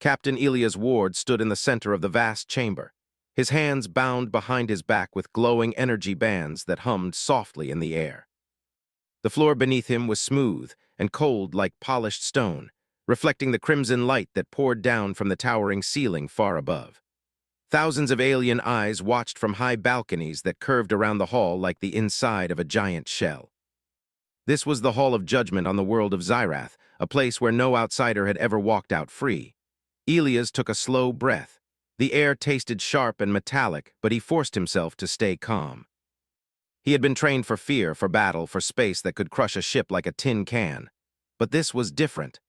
Captain Elias Ward stood in the center of the vast chamber, his hands bound behind his back with glowing energy bands that hummed softly in the air. The floor beneath him was smooth and cold like polished stone, reflecting the crimson light that poured down from the towering ceiling far above. Thousands of alien eyes watched from high balconies that curved around the hall like the inside of a giant shell. This was the Hall of Judgment on the world of Xyrath, a place where no outsider had ever walked out free. Elias took a slow breath. The air tasted sharp and metallic, but he forced himself to stay calm. He had been trained for fear, for battle, for space that could crush a ship like a tin can. But this was different.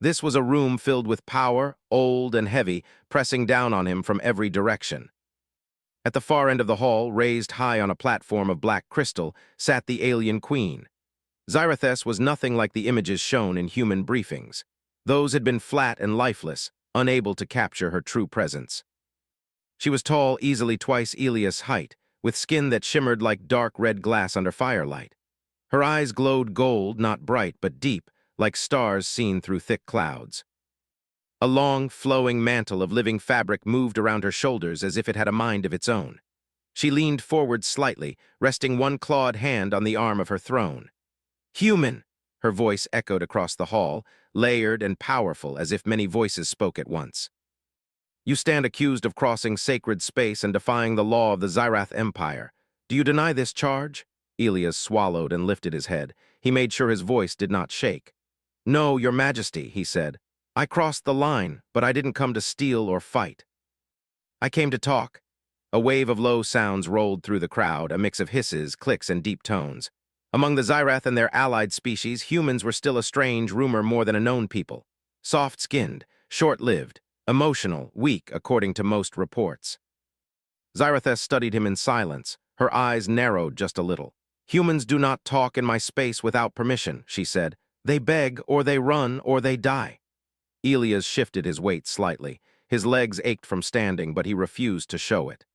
This was a room filled with power, old and heavy, pressing down on him from every direction. At the far end of the hall, raised high on a platform of black crystal, sat the alien queen. Xyrath was nothing like the images shown in human briefings. Those had been flat and lifeless, unable to capture her true presence. She was tall, easily twice Elias' height, with skin that shimmered like dark red glass under firelight. Her eyes glowed gold, not bright but deep, like stars seen through thick clouds. A long, flowing mantle of living fabric moved around her shoulders as if it had a mind of its own. She leaned forward slightly, resting one clawed hand on the arm of her throne. "Human!" Her voice echoed across the hall, layered and powerful as if many voices spoke at once. "You stand accused of crossing sacred space and defying the law of the Xyrath Empire. Do you deny this charge?" Elias swallowed and lifted his head. He made sure his voice did not shake. "No, Your Majesty," he said. "I crossed the line, but I didn't come to steal or fight. I came to talk." A wave of low sounds rolled through the crowd, a mix of hisses, clicks, and deep tones. Among the Xyrath and their allied species, humans were still a strange rumor more than a known people. Soft-skinned, short-lived, emotional, weak, according to most reports. Xyrath studied him in silence, her eyes narrowed just a little. "Humans do not talk in my space without permission," she said. "They beg, or they run, or they die." Elias shifted his weight slightly. His legs ached from standing, but he refused to show it.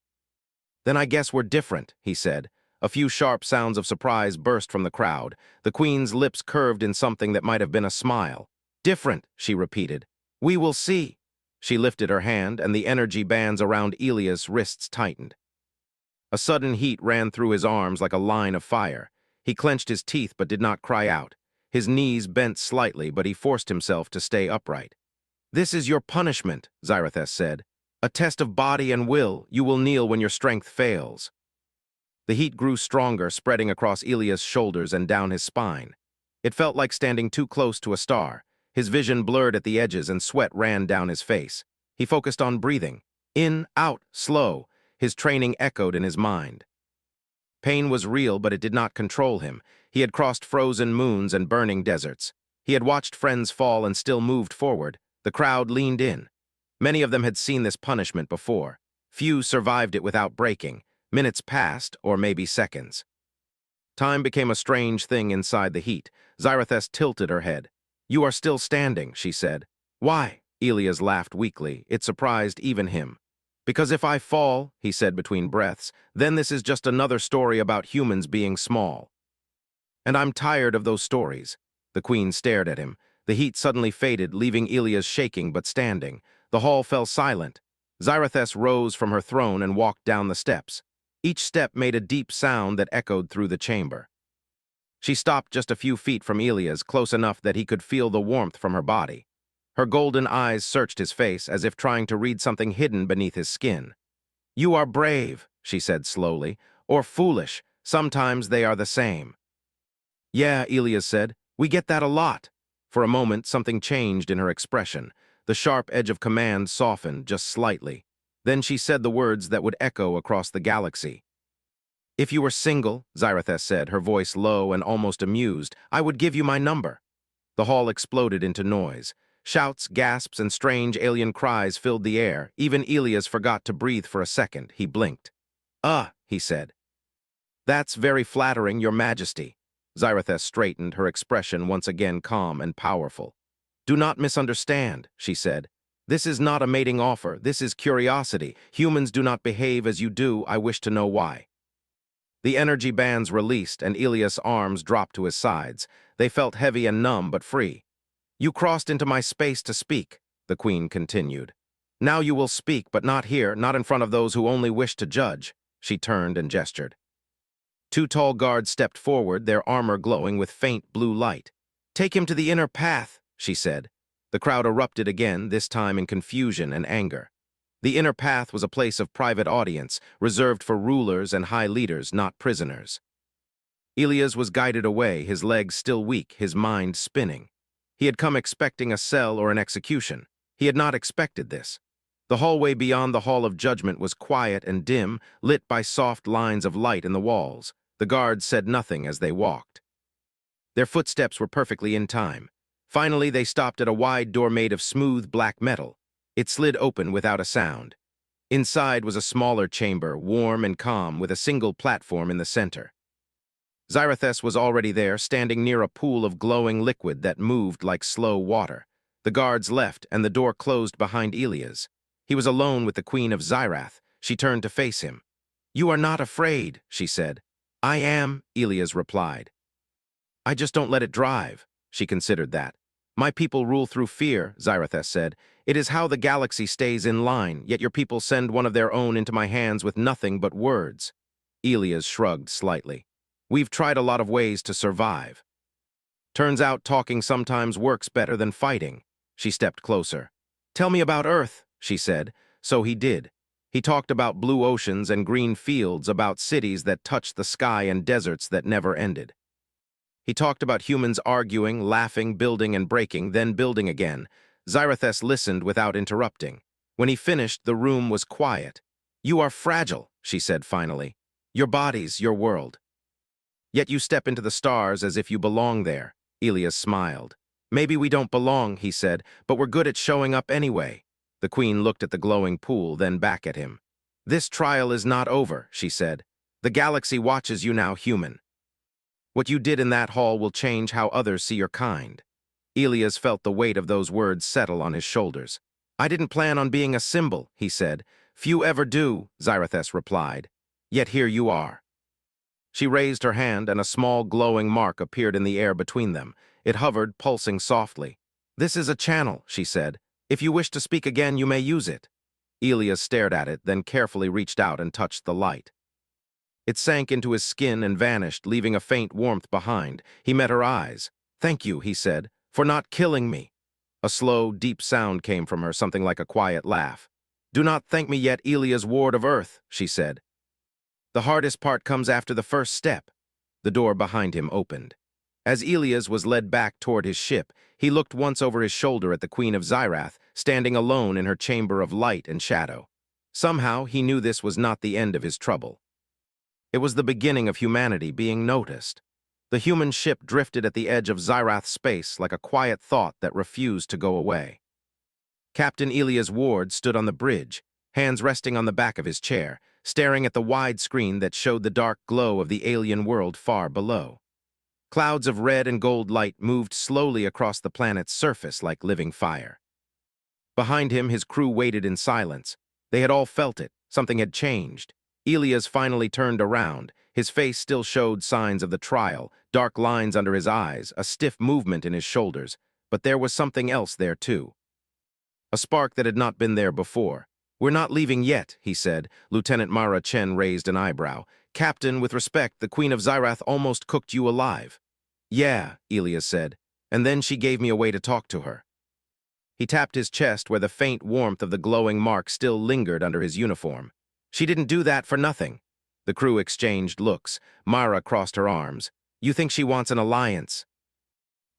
"Then I guess we're different," he said. A few sharp sounds of surprise burst from the crowd. The queen's lips curved in something that might have been a smile. "Different," she repeated. "We will see." She lifted her hand, and the energy bands around Elias' wrists tightened. A sudden heat ran through his arms like a line of fire. He clenched his teeth but did not cry out. His knees bent slightly, but he forced himself to stay upright. "This is your punishment," Xyrath said. "A test of body and will. You will kneel when your strength fails." The heat grew stronger, spreading across Elias' shoulders and down his spine. It felt like standing too close to a star. His vision blurred at the edges and sweat ran down his face. He focused on breathing. In, out, slow. His training echoed in his mind. Pain was real, but it did not control him. He had crossed frozen moons and burning deserts. He had watched friends fall and still moved forward. The crowd leaned in. Many of them had seen this punishment before. Few survived it without breaking. Minutes passed, or maybe seconds. Time became a strange thing inside the heat. Xyrath tilted her head. "You are still standing," she said. "Why?" Elias laughed weakly. It surprised even him. "Because if I fall," he said between breaths, "then this is just another story about humans being small. And I'm tired of those stories." The queen stared at him. The heat suddenly faded, leaving Elias shaking but standing. The hall fell silent. Xyrath rose from her throne and walked down the steps. Each step made a deep sound that echoed through the chamber. She stopped just a few feet from Elias, close enough that he could feel the warmth from her body. Her golden eyes searched his face, as if trying to read something hidden beneath his skin. "You are brave," she said slowly, "or foolish. Sometimes they are the same." "Yeah," Elias said, "we get that a lot." For a moment, something changed in her expression. The sharp edge of command softened just slightly. Then she said the words that would echo across the galaxy. "If you were single," Xyrath said, her voice low and almost amused, "I would give you my number." The hall exploded into noise. Shouts, gasps, and strange alien cries filled the air. Even Elias forgot to breathe for a second. He blinked. He said. "That's very flattering, Your Majesty." Xyrath straightened, her expression once again calm and powerful. "Do not misunderstand," she said. "This is not a mating offer. This is curiosity. Humans do not behave as you do. I wish to know why." The energy bands released, and Elias' arms dropped to his sides. They felt heavy and numb, but free. "You crossed into my space to speak." the queen continued. Now you will speak, but not here, not in front of those who only wish to judge. She turned and gestured. Two tall guards stepped forward, their armor glowing with faint blue light. Take him to the inner path, she said. The crowd erupted again, this time in confusion and anger. The inner path was a place of private audience, reserved for rulers and high leaders, not prisoners. Elias was guided away, his legs still weak, his mind spinning. He had come expecting a cell or an execution. He had not expected this. The hallway beyond the Hall of Judgment was quiet and dim, lit by soft lines of light in the walls. The guards said nothing as they walked. Their footsteps were perfectly in time. Finally, they stopped at a wide door made of smooth black metal. It slid open without a sound. Inside was a smaller chamber, warm and calm, with a single platform in the center. Zarathus was already there, standing near a pool of glowing liquid that moved like slow water. The guards left, and the door closed behind Elias. He was alone with the Queen of Zyrath. She turned to face him. "You are not afraid," she said. "I am," Elias replied. "I just don't let it drive." She considered that. "My people rule through fear," Zarathus said. "It is how the galaxy stays in line, yet your people send one of their own into my hands with nothing but words." Elias shrugged slightly. "We've tried a lot of ways to survive. Turns out talking sometimes works better than fighting." She stepped closer. "Tell me about Earth," she said. So he did. He talked about blue oceans and green fields, about cities that touched the sky and deserts that never ended. He talked about humans arguing, laughing, building and breaking, then building again. Zarathus listened without interrupting. When he finished, the room was quiet. "You are fragile," she said finally. "Your body's your world. Yet you step into the stars as if you belong there." Elias smiled. "Maybe we don't belong," he said, "but we're good at showing up anyway." The queen looked at the glowing pool, then back at him. "This trial is not over," she said. "The galaxy watches you now, human. What you did in that hall will change how others see your kind." Elias felt the weight of those words settle on his shoulders. "I didn't plan on being a symbol," he said. "Few ever do," Zarathus replied. "Yet here you are." She raised her hand, and a small glowing mark appeared in the air between them. It hovered, pulsing softly. "This is a channel," she said. "If you wish to speak again, you may use it." Elias stared at it, then carefully reached out and touched the light. It sank into his skin and vanished, leaving a faint warmth behind. He met her eyes. "Thank you," he said, "for not killing me." A slow, deep sound came from her, something like a quiet laugh. "Do not thank me yet, Elias, ward of Earth," she said. "The hardest part comes after the first step." The door behind him opened. As Elias was led back toward his ship, he looked once over his shoulder at the Queen of Zyrath, standing alone in her chamber of light and shadow. Somehow, he knew this was not the end of his trouble. It was the beginning of humanity being noticed. The human ship drifted at the edge of Zyrath space like a quiet thought that refused to go away. Captain Elias Ward stood on the bridge, hands resting on the back of his chair, staring at the wide screen that showed the dark glow of the alien world far below. Clouds of red and gold light moved slowly across the planet's surface like living fire. Behind him, his crew waited in silence. They had all felt it. Something had changed. Elias finally turned around. His face still showed signs of the trial, dark lines under his eyes, a stiff movement in his shoulders. But there was something else there, too. A spark that had not been there before. "We're not leaving yet," he said. Lieutenant Mara Chen raised an eyebrow. "Captain, with respect, the Queen of Zyrath almost cooked you alive." "Yeah," Elias said, "and then she gave me a way to talk to her." He tapped his chest where the faint warmth of the glowing mark still lingered under his uniform. "She didn't do that for nothing." The crew exchanged looks. Mara crossed her arms. "You think she wants an alliance?"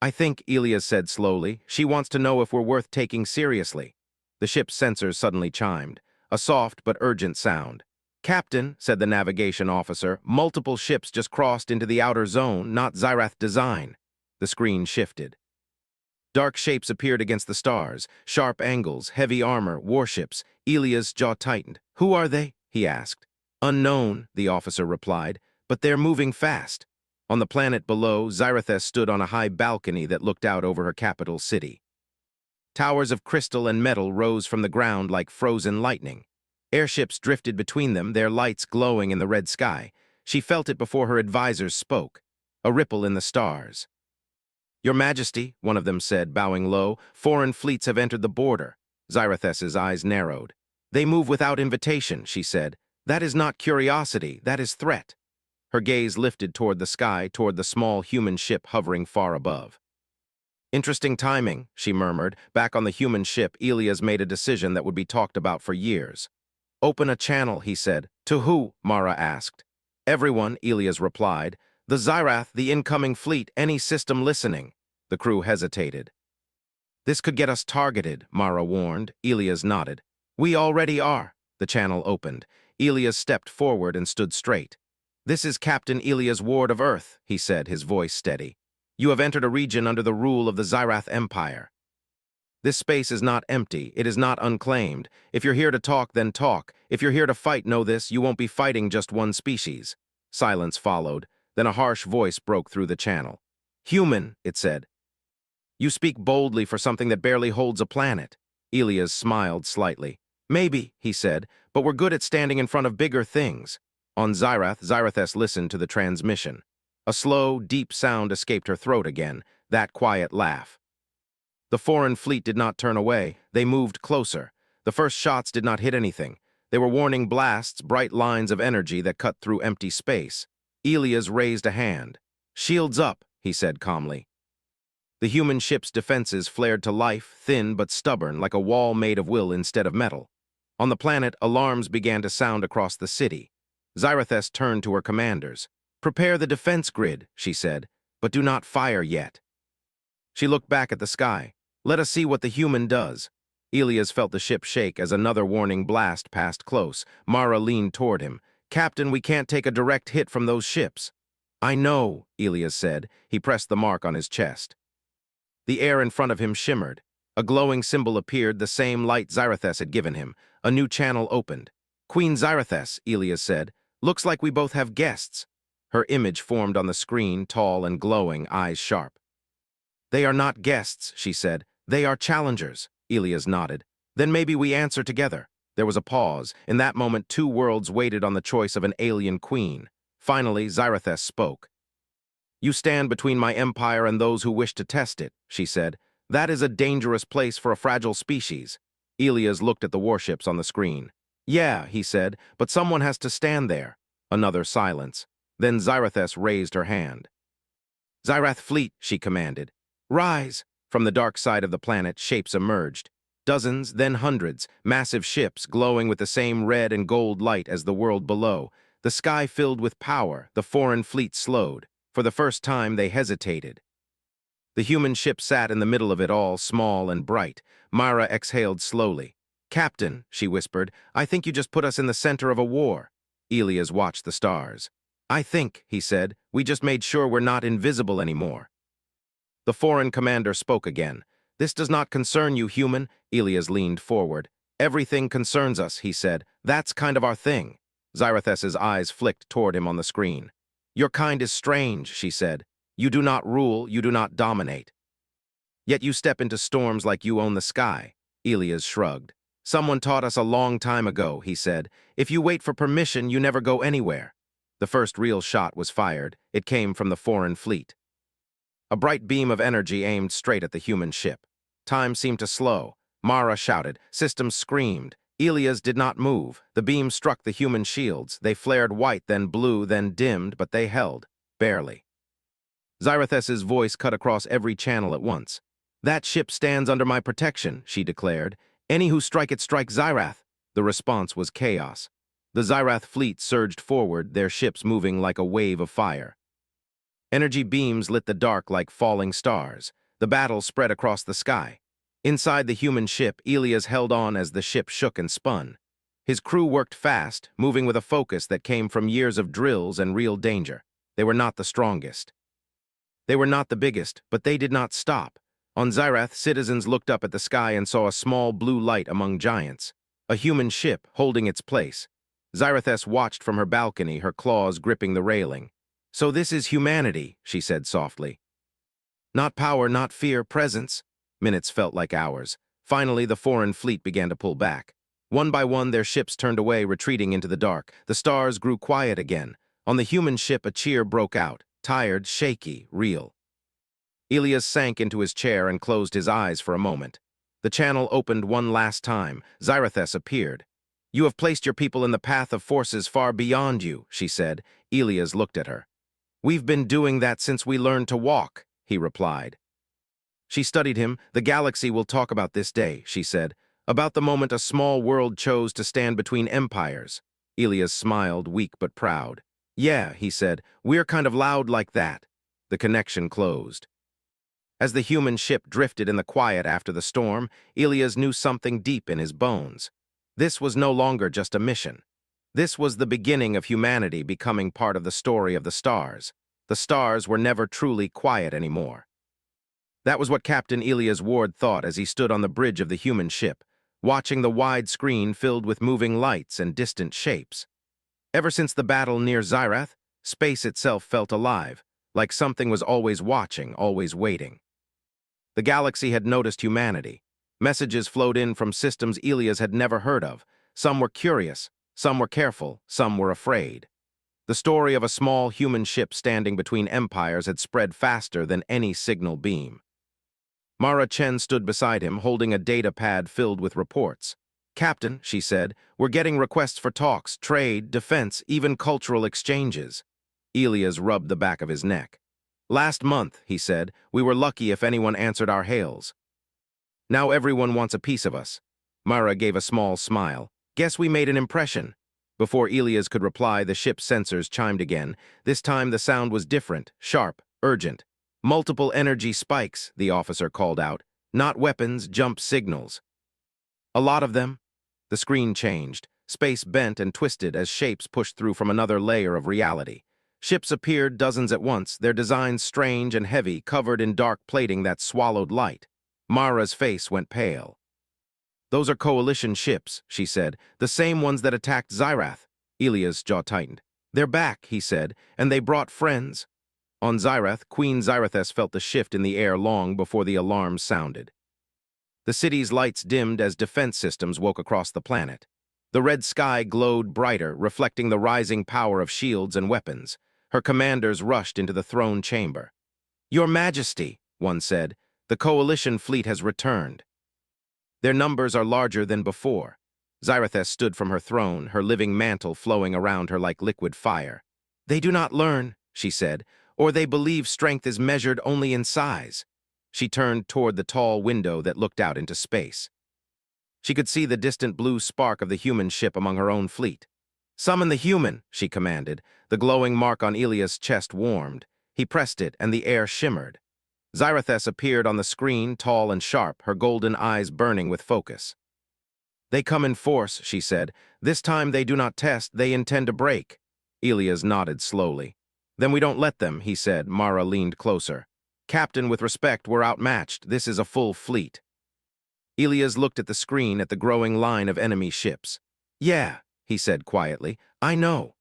"I think," Elias said slowly, "she wants to know if we're worth taking seriously." The ship's sensors suddenly chimed, a soft but urgent sound. "Captain," said the navigation officer, "multiple ships just crossed into the outer zone, not Zyrath design." The screen shifted. Dark shapes appeared against the stars, sharp angles, heavy armor, warships. Elias' jaw tightened. "Who are they?" he asked. "Unknown," the officer replied, "but they're moving fast." On the planet below, Zarathus stood on a high balcony that looked out over her capital city. Towers of crystal and metal rose from the ground like frozen lightning. Airships drifted between them, their lights glowing in the red sky. She felt it before her advisors spoke. A ripple in the stars. "Your Majesty," one of them said, bowing low, "foreign fleets have entered the border." Zarathus's eyes narrowed. They move without invitation, she said. That is not curiosity, that is threat. Her gaze lifted toward the sky, toward the small human ship hovering far above. Interesting timing, she murmured. Back on the human ship, Elias made a decision that would be talked about for years. Open a channel, he said. To who? Mara asked. Everyone, Elias replied. The Xyrath, the incoming fleet, any system listening. The crew hesitated. This could get us targeted, Mara warned. Elias nodded. We already are. The channel opened. Elias stepped forward and stood straight. This is Captain Elias Ward of Earth, he said, his voice steady. You have entered a region under the rule of the Xyrath Empire. This space is not empty, it is not unclaimed. If you're here to talk, then talk. If you're here to fight, know this, you won't be fighting just one species. Silence followed. Then a harsh voice broke through the channel. Human, it said. You speak boldly for something that barely holds a planet. Elias smiled slightly. Maybe, he said, but we're good at standing in front of bigger things. On Xyrath, Zarathus listened to the transmission. A slow, deep sound escaped her throat again, that quiet laugh. The foreign fleet did not turn away. They moved closer. The first shots did not hit anything. They were warning blasts, bright lines of energy that cut through empty space. Elias raised a hand. Shields up, he said calmly. The human ship's defenses flared to life, thin but stubborn, like a wall made of will instead of metal. On the planet, alarms began to sound across the city. Zarathus turned to her commanders. Prepare the defense grid, she said, but do not fire yet. She looked back at the sky. Let us see what the human does. Elias felt the ship shake as another warning blast passed close. Mara leaned toward him. Captain, we can't take a direct hit from those ships. I know, Elias said. He pressed the mark on his chest. The air in front of him shimmered. A glowing symbol appeared, the same light Zarathus had given him. A new channel opened. Queen Zarathus, Elias said. Looks like we both have guests. Her image formed on the screen, tall and glowing, eyes sharp. They are not guests, she said. They are challengers. Elias nodded. Then maybe we answer together. There was a pause. In that moment, two worlds waited on the choice of an alien queen. Finally, Zarathus spoke. You stand between my empire and those who wish to test it, she said. That is a dangerous place for a fragile species. Elias looked at the warships on the screen. Yeah, he said, but someone has to stand there. Another silence. Then Zarathus raised her hand. Xyrath fleet, she commanded. Rise! From the dark side of the planet, shapes emerged. Dozens, then hundreds, massive ships glowing with the same red and gold light as the world below. The sky filled with power, the foreign fleet slowed. For the first time, they hesitated. The human ship sat in the middle of it all, small and bright. Mara exhaled slowly. Captain, she whispered, I think you just put us in the center of a war. Elias watched the stars. I think, he said, we just made sure we're not invisible anymore. The foreign commander spoke again. This does not concern you, human. Elias leaned forward. Everything concerns us, he said. That's kind of our thing. Zarathus's eyes flicked toward him on the screen. Your kind is strange, she said. You do not rule, you do not dominate. Yet you step into storms like you own the sky. Elias shrugged. Someone taught us a long time ago, he said. If you wait for permission, you never go anywhere. The first real shot was fired. It came from the foreign fleet. A bright beam of energy aimed straight at the human ship. Time seemed to slow. Mara shouted. Systems screamed. Elias did not move. The beam struck the human shields. They flared white, then blue, then dimmed, but they held. Barely. Zarathus's voice cut across every channel at once. That ship stands under my protection, she declared. Any who strike it strike Xyrath. The response was chaos. The Xyrath fleet surged forward, their ships moving like a wave of fire. Energy beams lit the dark like falling stars. The battle spread across the sky. Inside the human ship, Elias held on as the ship shook and spun. His crew worked fast, moving with a focus that came from years of drills and real danger. They were not the strongest. They were not the biggest, but they did not stop. On Xyrath, citizens looked up at the sky and saw a small blue light among giants. A human ship holding its place. Zarathus watched from her balcony, her claws gripping the railing. So this is humanity, she said softly. Not power, not fear, presence. Minutes felt like hours. Finally, the foreign fleet began to pull back. One by one, their ships turned away, retreating into the dark. The stars grew quiet again. On the human ship, a cheer broke out. Tired, shaky, real. Elias sank into his chair and closed his eyes for a moment. The channel opened one last time. Xyrathes appeared. "You have placed your people in the path of forces far beyond you," she said. Elias looked at her. "We've been doing that since we learned to walk," he replied. She studied him. "The galaxy will talk about this day," she said, "about the moment a small world chose to stand between empires." Elias smiled, weak but proud. "Yeah," he said, "we're kind of loud like that." The connection closed. As the human ship drifted in the quiet after the storm, Elias knew something deep in his bones. This was no longer just a mission. This was the beginning of humanity becoming part of the story of the stars. The stars were never truly quiet anymore. That was what Captain Elias Ward thought as he stood on the bridge of the human ship, watching the wide screen filled with moving lights and distant shapes. Ever since the battle near Xyrath, space itself felt alive, like something was always watching, always waiting. The galaxy had noticed humanity. Messages flowed in from systems Elias had never heard of. Some were curious, some were careful, some were afraid. The story of a small human ship standing between empires had spread faster than any signal beam. Mara Chen stood beside him, holding a data pad filled with reports. "Captain," she said, "we're getting requests for talks, trade, defense, even cultural exchanges." Elias rubbed the back of his neck. "Last month," he said, "we were lucky if anyone answered our hails. Now everyone wants a piece of us." Mara gave a small smile. "Guess we made an impression." Before Elias could reply, the ship's sensors chimed again. This time the sound was different, sharp, urgent. "Multiple energy spikes," the officer called out. "Not weapons, jump signals." "A lot of them?" The screen changed. Space bent and twisted as shapes pushed through from another layer of reality. Ships appeared, dozens at once, their designs strange and heavy, covered in dark plating that swallowed light. Mara's face went pale. "Those are coalition ships," she said, "the same ones that attacked Xyrath." Elias' jaw tightened. "They're back," he said, "and they brought friends." On Xyrath, Queen Xyrathes felt the shift in the air long before the alarms sounded. The city's lights dimmed as defense systems woke across the planet. The red sky glowed brighter, reflecting the rising power of shields and weapons. Her commanders rushed into the throne chamber. "Your Majesty," one said, "the coalition fleet has returned. Their numbers are larger than before." Xyrathes stood from her throne, her living mantle flowing around her like liquid fire. "They do not learn," she said, "or they believe strength is measured only in size." She turned toward the tall window that looked out into space. She could see the distant blue spark of the human ship among her own fleet. "Summon the human," she commanded. The glowing mark on Elias' chest warmed. He pressed it, and the air shimmered. Xyrathes appeared on the screen, tall and sharp, her golden eyes burning with focus. "They come in force," she said. "This time they do not test, they intend to break." Elias nodded slowly. "Then we don't let them," he said. Mara leaned closer. "Captain, with respect, we're outmatched. This is a full fleet." Elias looked at the screen at the growing line of enemy ships. "Yeah," he said quietly, "I know."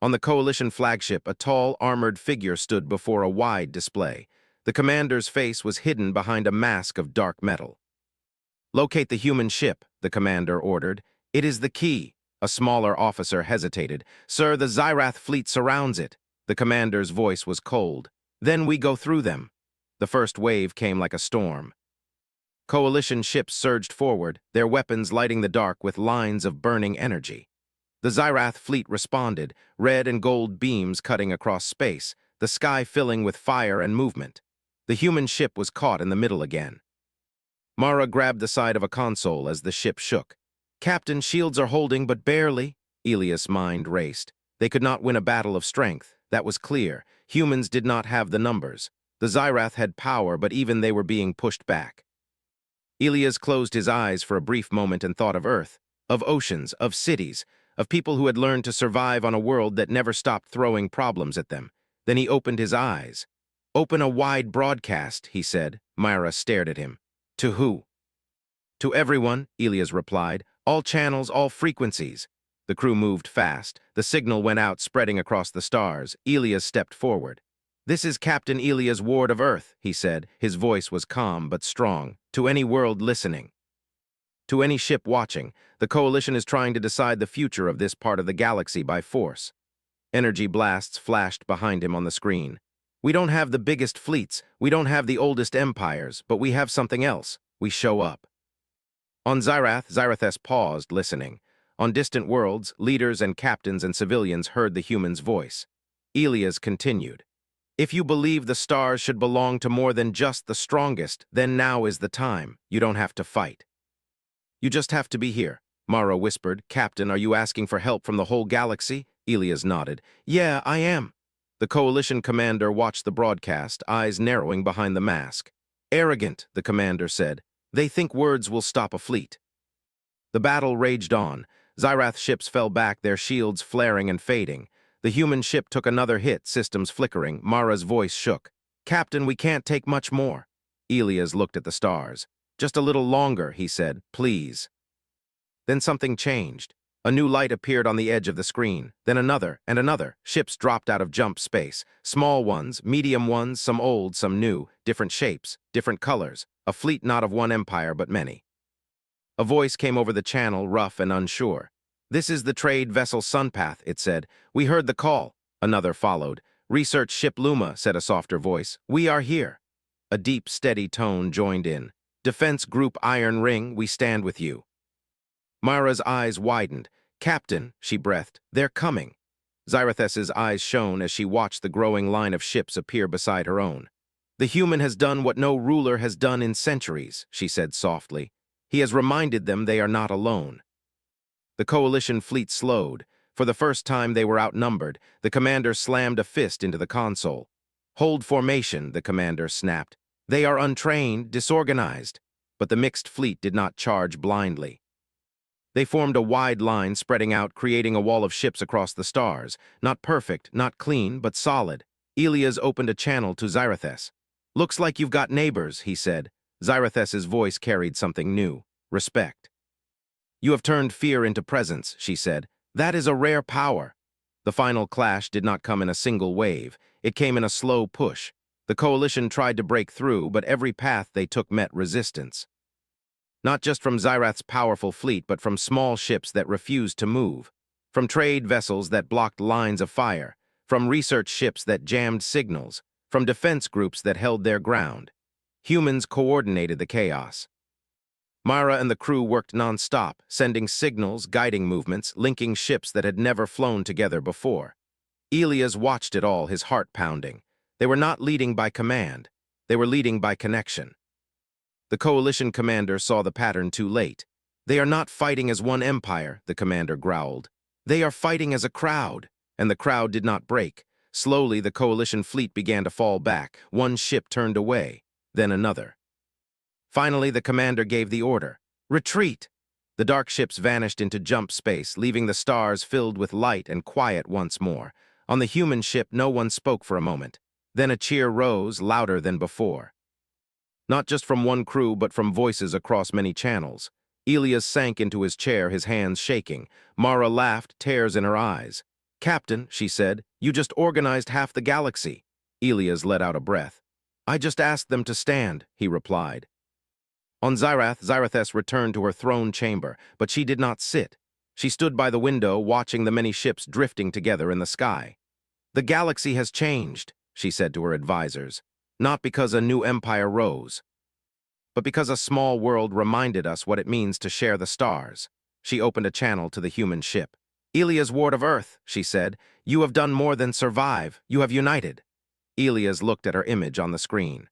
On the coalition flagship, a tall, armored figure stood before a wide display. The commander's face was hidden behind a mask of dark metal. "Locate the human ship," the commander ordered. "It is the key." A smaller officer hesitated. "Sir, the Xyrath fleet surrounds it." The commander's voice was cold. "Then we go through them." The first wave came like a storm. Coalition ships surged forward, their weapons lighting the dark with lines of burning energy. The Xyrath fleet responded, red and gold beams cutting across space, the sky filling with fire and movement. The human ship was caught in the middle again. Mara grabbed the side of a console as the ship shook. "Captain, shields are holding, but barely." Elias' mind raced. They could not win a battle of strength. That was clear. Humans did not have the numbers. The Xyrath had power, but even they were being pushed back. Elias closed his eyes for a brief moment and thought of Earth, of oceans, of cities, of people who had learned to survive on a world that never stopped throwing problems at them. Then he opened his eyes. "Open a wide broadcast," he said. Myra stared at him. "To who?" "To everyone," Elias replied. "All channels, all frequencies." The crew moved fast. The signal went out, spreading across the stars. Elias stepped forward. "This is Captain Elias Ward of Earth," he said. His voice was calm but strong. "To any world listening. To any ship watching, the Coalition is trying to decide the future of this part of the galaxy by force." Energy blasts flashed behind him on the screen. "We don't have the biggest fleets, we don't have the oldest empires, but we have something else. We show up." On Zyrath, Zyrithess paused, listening. On distant worlds, leaders and captains and civilians heard the human's voice. Elias continued. If you believe the stars should belong to more than just the strongest, then now is the time. You don't have to fight. You just have to be here. Mara whispered. Captain, are you asking for help from the whole galaxy? Elias nodded. Yeah, I am. The coalition commander watched the broadcast, eyes narrowing behind the mask. Arrogant, the commander said. They think words will stop a fleet. The battle raged on. Zyrath ships fell back, their shields flaring and fading. The human ship took another hit, systems flickering. Mara's voice shook. Captain, we can't take much more. Elias looked at the stars. Just a little longer, he said. Please. Then something changed. A new light appeared on the edge of the screen. Then another and another. Ships dropped out of jump space. Small ones, medium ones, some old, some new. Different shapes, different colors. A fleet not of one empire, but many. A voice came over the channel, rough and unsure. This is the trade vessel Sunpath, it said. We heard the call. Another followed. Research ship Luma, said a softer voice. We are here. A deep, steady tone joined in. Defense Group Iron Ring, we stand with you. Mara's eyes widened. Captain, she breathed, they're coming. Zyrithess's eyes shone as she watched the growing line of ships appear beside her own. The human has done what no ruler has done in centuries, she said softly. He has reminded them they are not alone. The coalition fleet slowed. For the first time they were outnumbered. The commander slammed a fist into the console. Hold formation, the commander snapped. They are untrained, disorganized. But the mixed fleet did not charge blindly. They formed a wide line spreading out, creating a wall of ships across the stars. Not perfect, not clean, but solid. Elias opened a channel to Zyrithess. Looks like you've got neighbors, he said. Zyrithess's voice carried something new. Respect. You have turned fear into presence, she said. That is a rare power. The final clash did not come in a single wave. It came in a slow push. The coalition tried to break through, but every path they took met resistance. Not just from Zyrath's powerful fleet, but from small ships that refused to move. From trade vessels that blocked lines of fire. From research ships that jammed signals. From defense groups that held their ground. Humans coordinated the chaos. Mara and the crew worked non-stop, sending signals, guiding movements, linking ships that had never flown together before. Elias watched it all, his heart pounding. They were not leading by command. They were leading by connection. The coalition commander saw the pattern too late. They are not fighting as one empire, the commander growled. They are fighting as a crowd, and the crowd did not break. Slowly, the coalition fleet began to fall back. One ship turned away, then another. Finally, the commander gave the order. Retreat! The dark ships vanished into jump space, leaving the stars filled with light and quiet once more. On the human ship, no one spoke for a moment. Then a cheer rose, louder than before. Not just from one crew, but from voices across many channels. Elias sank into his chair, his hands shaking. Mara laughed, tears in her eyes. Captain, she said, you just organized half the galaxy. Elias let out a breath. I just asked them to stand, he replied. On Zyrath, Zyrithess returned to her throne chamber, but she did not sit. She stood by the window, watching the many ships drifting together in the sky. The galaxy has changed, she said to her advisors, not because a new empire rose, but because a small world reminded us what it means to share the stars. She opened a channel to the human ship. Elias, Ward of Earth, she said, you have done more than survive. You have united. Elias looked at her image on the screen.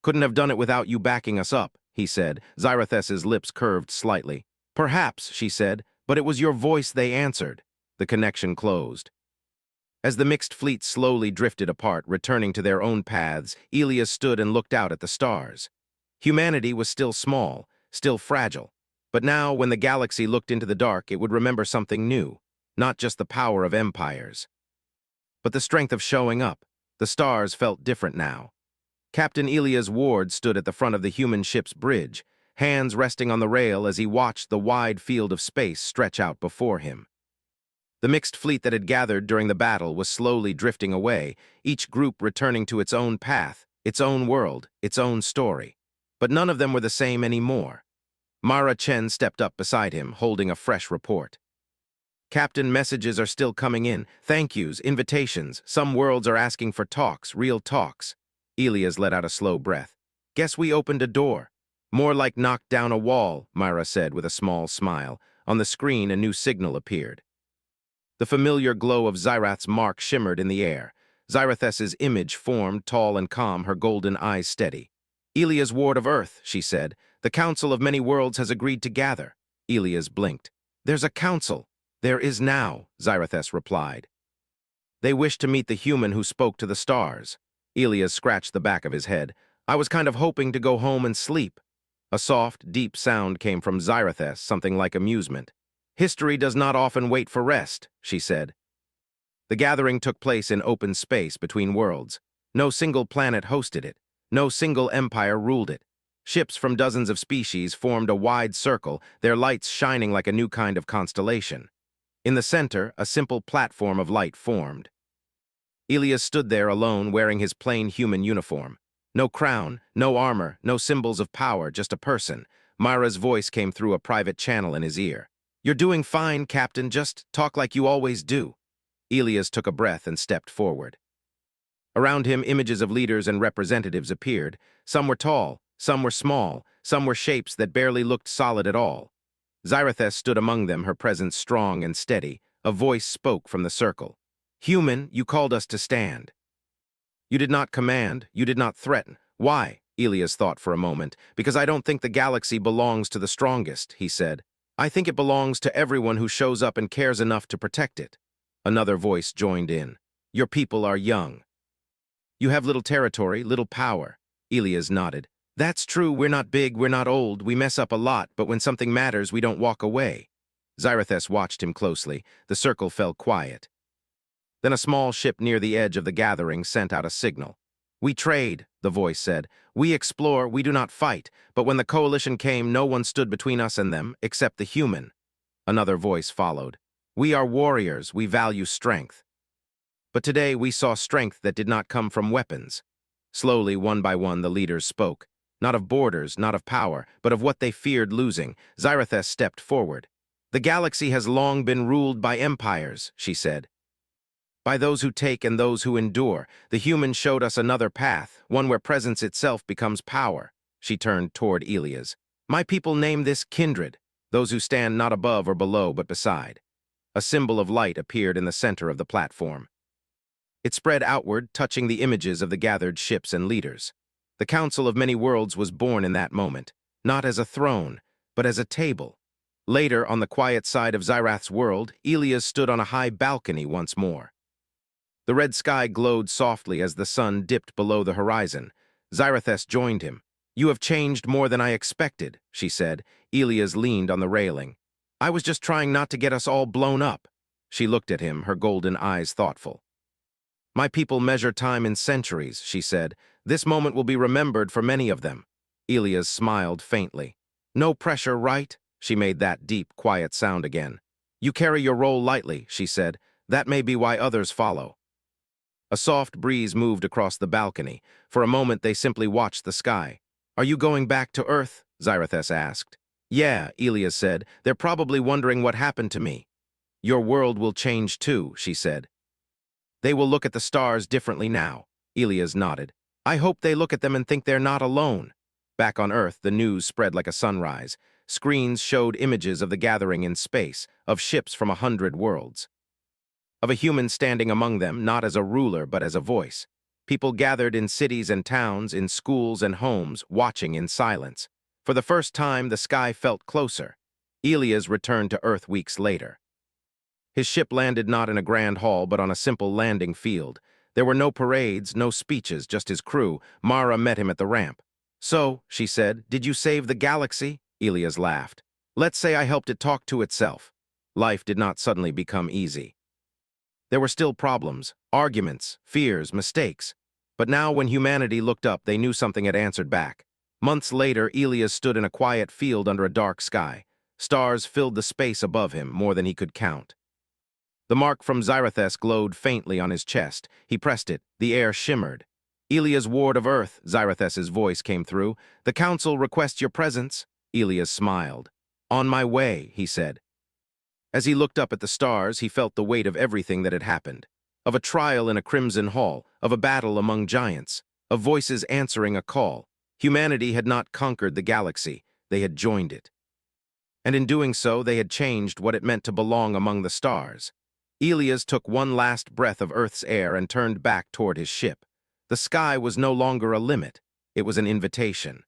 Couldn't have done it without you backing us up, he said. Zyrithess's lips curved slightly. Perhaps, she said, but it was your voice they answered. The connection closed. As the mixed fleet slowly drifted apart, returning to their own paths, Elias stood and looked out at the stars. Humanity was still small, still fragile. But now, when the galaxy looked into the dark, it would remember something new. Not just the power of empires, but the strength of showing up. The stars felt different now. Captain Elias Ward stood at the front of the human ship's bridge, hands resting on the rail as he watched the wide field of space stretch out before him. The mixed fleet that had gathered during the battle was slowly drifting away, each group returning to its own path, its own world, its own story. But none of them were the same anymore. Mara Chen stepped up beside him, holding a fresh report. Captain, messages are still coming in. Thank yous, invitations. Some worlds are asking for talks, real talks. Elias let out a slow breath. Guess we opened a door. More like knocked down a wall, Myra said with a small smile. On the screen, a new signal appeared. The familiar glow of Xyrath's mark shimmered in the air. Xyrathes's image formed, tall and calm, her golden eyes steady. Elia's ward of Earth, she said. The Council of Many Worlds has agreed to gather. Elias blinked. There's a council. There is now, Xyrathes replied. They wish to meet the human who spoke to the stars. Elias scratched the back of his head. I was kind of hoping to go home and sleep. A soft, deep sound came from Xyrathes, something like amusement. History does not often wait for rest, she said. The gathering took place in open space between worlds. No single planet hosted it. No single empire ruled it. Ships from dozens of species formed a wide circle, their lights shining like a new kind of constellation. In the center, a simple platform of light formed. Elias stood there alone, wearing his plain human uniform. No crown, no armor, no symbols of power, just a person. Myra's voice came through a private channel in his ear. You're doing fine, Captain, just talk like you always do. Elias took a breath and stepped forward. Around him, images of leaders and representatives appeared. Some were tall, some were small, some were shapes that barely looked solid at all. Xyrathes stood among them, her presence strong and steady. A voice spoke from the circle. Human, you called us to stand. You did not command, you did not threaten. Why? Elias thought for a moment. Because I don't think the galaxy belongs to the strongest, he said. I think it belongs to everyone who shows up and cares enough to protect it. Another voice joined in. Your people are young. You have little territory, little power. Elias nodded. That's true, we're not big, we're not old, we mess up a lot, but when something matters, we don't walk away. Xyrathes watched him closely. The circle fell quiet. Then a small ship near the edge of the gathering sent out a signal. We trade, the voice said. We explore, we do not fight, but when the coalition came, no one stood between us and them, except the human. Another voice followed. We are warriors, we value strength. But today we saw strength that did not come from weapons. Slowly, one by one, the leaders spoke. Not of borders, not of power, but of what they feared losing. Xyrathes stepped forward. The galaxy has long been ruled by empires, she said. By those who take and those who endure. The humans showed us another path, one where presence itself becomes power. She turned toward Elias. My people name this kindred, those who stand not above or below but beside. A symbol of light appeared in the center of the platform. It spread outward, touching the images of the gathered ships and leaders. The Council of Many Worlds was born in that moment, not as a throne, but as a table. Later, on the quiet side of Xyrath's world, Elias stood on a high balcony once more. The red sky glowed softly as the sun dipped below the horizon. Xyrathes joined him. You have changed more than I expected, she said. Elias leaned on the railing. I was just trying not to get us all blown up. She looked at him, her golden eyes thoughtful. My people measure time in centuries, she said. This moment will be remembered for many of them. Elias smiled faintly. No pressure, right? She made that deep, quiet sound again. You carry your role lightly, she said. That may be why others follow. A soft breeze moved across the balcony. For a moment, they simply watched the sky. Are you going back to Earth? Xyrathes asked. Yeah, Elias said. They're probably wondering what happened to me. Your world will change too, she said. They will look at the stars differently now. Elias nodded. I hope they look at them and think they're not alone. Back on Earth, the news spread like a sunrise. Screens showed images of the gathering in space, of ships from 100 worlds. Of a human standing among them, not as a ruler but as a voice. People gathered in cities and towns, in schools and homes, watching in silence. For the first time, the sky felt closer. Elias returned to Earth weeks later. His ship landed not in a grand hall but on a simple landing field. There were no parades, no speeches, just his crew. Mara met him at the ramp. So, she said, did you save the galaxy? Elias laughed. Let's say I helped it talk to itself. Life did not suddenly become easy. There were still problems, arguments, fears, mistakes. But now when humanity looked up, they knew something had answered back. Months later, Elias stood in a quiet field under a dark sky. Stars filled the space above him, more than he could count. The mark from Xyrathes glowed faintly on his chest. He pressed it. The air shimmered. Elias, ward of Earth, Xyrathes's voice came through. The council requests your presence. Elias smiled. On my way, he said. As he looked up at the stars, he felt the weight of everything that had happened. Of a trial in a crimson hall, of a battle among giants, of voices answering a call. Humanity had not conquered the galaxy, they had joined it. And in doing so, they had changed what it meant to belong among the stars. Elias took one last breath of Earth's air and turned back toward his ship. The sky was no longer a limit, it was an invitation.